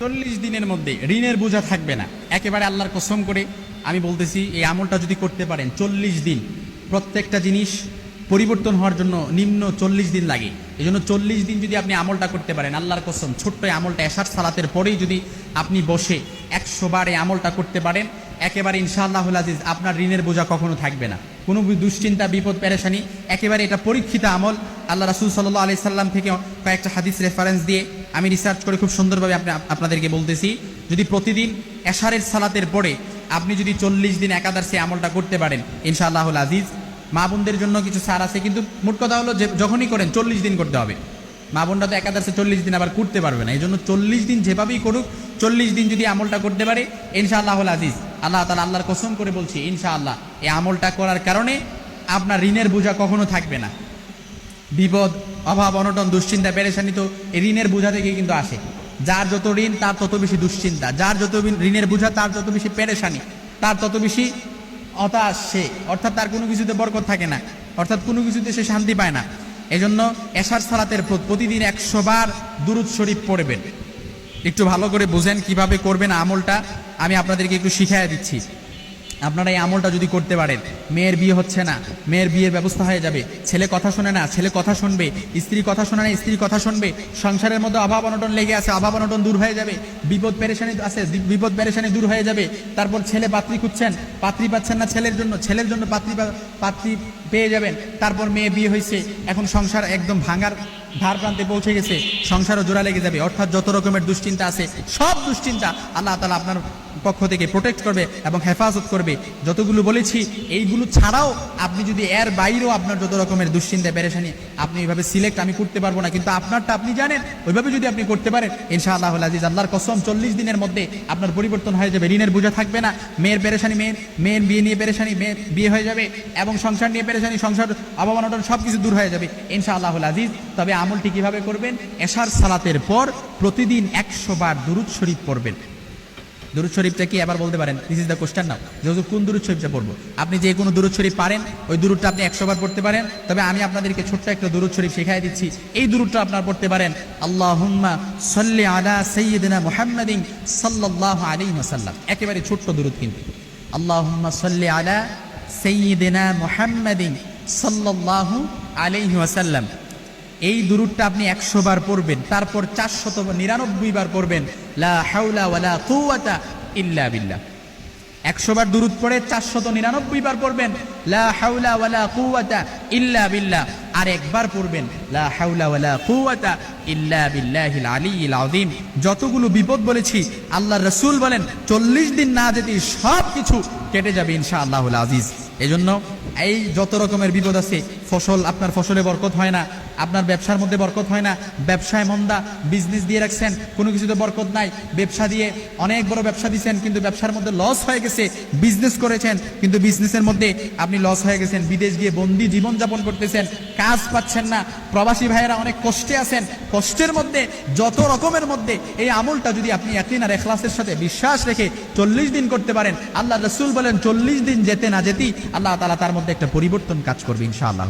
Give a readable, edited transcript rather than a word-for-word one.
40 দিনের মধ্যে ঋণের বোঝা থাকবে না, একেবারে আল্লাহর কসম করে আমি বলতেছি। এই আমলটা যদি করতে পারেন 40 দিন, প্রত্যেকটা জিনিস পরিবর্তন হওয়ার জন্য নিম্ন 40 দিন লাগে। এই জন্য 40 দিন যদি আপনি আমলটা করতে পারেন, আল্লাহর কসম, ছোট্ট আমলটা এশার সালাতের পরেই যদি আপনি বসে 100 বার এই আমলটা করতে পারেন, একেবারে ইনশাআল্লাহুল আজিজ আপনার ঋণের বোঝা কখনো থাকবে না, কোনো দুশ্চিন্তা বিপদ পেরেশানি। একেবারে এটা পরীক্ষিত আমল। আল্লাহ রাসূল সাল্লাল্লাহু আলাইহি সাল্লাম থেকে কয়েকটা হাদিস রেফারেন্স দিয়ে আমি রিসার্চ করে খুব সুন্দরভাবে আপনাদেরকে বলতেছি। যদি প্রতিদিন এশারের সালাতের পরে আপনি যদি 40 দিন একাদশে আমলটা করতে পারেন, ইনশাআল্লাহুল আজিজ, মা বোনদের জন্য কিছু ছাড় আছে, কিন্তু মোট কথা হলো যে যখনই করেন 40 দিন করতে হবে। মা বোনরা তো একাদশে 40 দিন আবার করতে পারবে না, এই জন্য 40 দিন যেভাবেই করুক, 40 দিন যদি আমলটা করতে পারে, ইনশাআল্লাহুল আজিজ, আল্লাহ তাআলা, আল্লাহর কসম করে বলছি, ইনশাআল্লাহ এই আমলটা করার কারণে আপনার ঋণের বোঝা কখনো থাকবে না। বিপদ, অভাব, অনটন, দুশ্চিন্তা, পেরেশানি তো এই ঋণের বোঝা থেকে কিন্তু আসে। যার যত ঋণ তার তত বেশি দুশ্চিন্তা, যার যত ঋণের বোঝা তার তত বেশি পেরেশানি, তার তত বেশি হতাশ সে, অর্থাৎ তার কোনো কিছুতে বরকত থাকে না, অর্থাৎ কোনো কিছুতে সে শান্তি পায় না। এজন্য এশার সালাতের প্রতিদিন 100 বার দুরূদ শরীফ পড়বেন। একটু ভালো করে বুঝেন কিভাবে করবেন আমলটা, আমি আপনাদেরকে একটু শিখিয়ে দিচ্ছি। আপনারা এই আমলটা যদি করতে পারেন, মেয়ের বিয়ে হচ্ছে না, মেয়ের বিয়ের ব্যবস্থা হয়ে যাবে। ছেলে কথা শোনে না, ছেলে কথা শুনবে। স্ত্রী কথা শোনে না, স্ত্রী কথা শুনবে। সংসারের মধ্যে অভাব অনটন লেগে আছে, অভাব অনটন দূর হয়ে যাবে। বিপদ পেরেশানি আছে, বিপদ পেরেশানি দূর হয়ে যাবে। তারপর ছেলে পাত্রী খুঁজছেন, পাত্রী পাচ্ছেন না, ছেলের জন্য পাত্রী পেয়ে যাবেন। তারপর মেয়ে বিয়ে হয়েছে, এখন সংসার একদম ভাঙার ধার প্রান্তে পৌঁছে গেছে, সংসারও জোড়া লেগে যাবে। অর্থাৎ যত রকমের দুশ্চিন্তা আছে, সব দুশ্চিন্তা আল্লাহ তাআলা আপনার পক্ষ থেকে প্রোটেক্ট করবে এবং হেফাজত করবে। যতগুলো বলেছি এইগুলো ছাড়াও আপনি যদি এর বাইরেও আপনার যত রকমের দুশ্চিন্তা পেরেশানি, আপনি এইভাবে সিলেক্ট আমি করতে পারবো না, কিন্তু আপনারটা আপনি জানেন, ওইভাবে যদি আপনি করতে পারেন, ইনশাআল্লাহুল আজিজ, আল্লাহর কসম, 40 দিনের মধ্যে আপনার পরিবর্তন হয়ে যাবে। ঋণের বোঝা থাকবে না, মেয়ের পেরেশানি, মেয়ের বিয়ে নিয়ে পেরেশানি, মেয়ের বিয়ে হয়ে যাবে, এবং সংসার নিয়ে পেরেশানি, সংসার অভাব অনটন সব কিছু দূর হয়ে যাবে ইনশাআল্লাহুল আজিজ। তবে আমলটি কিভাবে করবেন? এশার সালাতের পর প্রতিদিন 100 বার দুরূদ শরীফ পড়বেন। দুরূদ শরীফটা কি এবার বলতে পারেন? দিস ইজ দ্য কোশ্চেন নাও, যে কোন দুরূদ শরীফটা পড়বো। আপনি যে কোনো দুরূদ শরীফ পারেন, ওই দুরূদটা আপনি 100 বার পড়তে পারেন। তবে আমি আপনাদেরকে ছোট্ট একটা দুরূদ শরীফ শেখাই দিচ্ছি, এই দুরূদটা আপনারা পড়তে পারেন। আল্লাহুম্মা সাল্লি আলা সাইয়্যিদিনা মুহাম্মাদিন সাল্লাল্লাহু আলাইহি ওয়াসাল্লাম। একেবারে ছোট্ট দুরূদ কিন্তু, আল্লাহুম্মা সাল্লি আলা সাইয়্যিদিনা মুহাম্মাদিন সাল্লাল্লাহু আলাইহি ওয়াসাল্লাম। এই দুরূদটা আপনি 100 বার পড়বেন, তারপর 499 বার পড়বেন লা হাওলা ওয়ালা কুওয়াতা ইল্লা বিল্লাহ। 100 বার দুরূদ পড়ে 499 বার পড়বেন লা হাওলা ওয়ালা কুওয়াতা ইল্লা বিল্লাহ। আর একবার পড়বেন লা হাওলা ওয়ালা কুওয়াতা ইল্লা বিল্লাহিল আলিয়্যিল আযীম। যতগুলো বিপদ বলেছি, আল্লাহর রাসূল বলেন 40 দিন না যেতেই সব কিছু কেটে যাবে ইনশাআল্লাহুল আজিজ। এজন্য এই যত রকমের বিপদ আছে, আপনার ফসলে বরকত হয় না, আপনার ব্যবসার মধ্যে বরকত হয় না, ব্যবসায় মন্দা, বিজনেস দিয়ে রাখছেন, কোনো কিছুতে বরকত নাই, ব্যবসা দিয়ে অনেক বড় ব্যবসা দিয়েছেন কিন্তু ব্যবসার মধ্যে লস হয়ে গেছে, বিজনেস করেছেন কিন্তু বিজনেসের মধ্যে আপনি লস হয়ে গেছেন, বিদেশ গিয়ে বন্দি জীবনযাপন করতেছেন, কাজ পাচ্ছেন না, প্রবাসী ভাইয়েরা অনেক কষ্টে আছেন, কষ্টের মধ্যে যত রকমের মধ্যে এই আমলটা যদি আপনি ইয়াকিন আর ইখলাসের সাথে বিশ্বাস রেখে 40 দিন করতে পারেন, আল্লাহ রাসূল বলেন 40 দিন যেতে না যেতেই আল্লাহ তাআলা তার মধ্যে একটা পরিবর্তন কাজ করবে ইনশাআল্লাহ।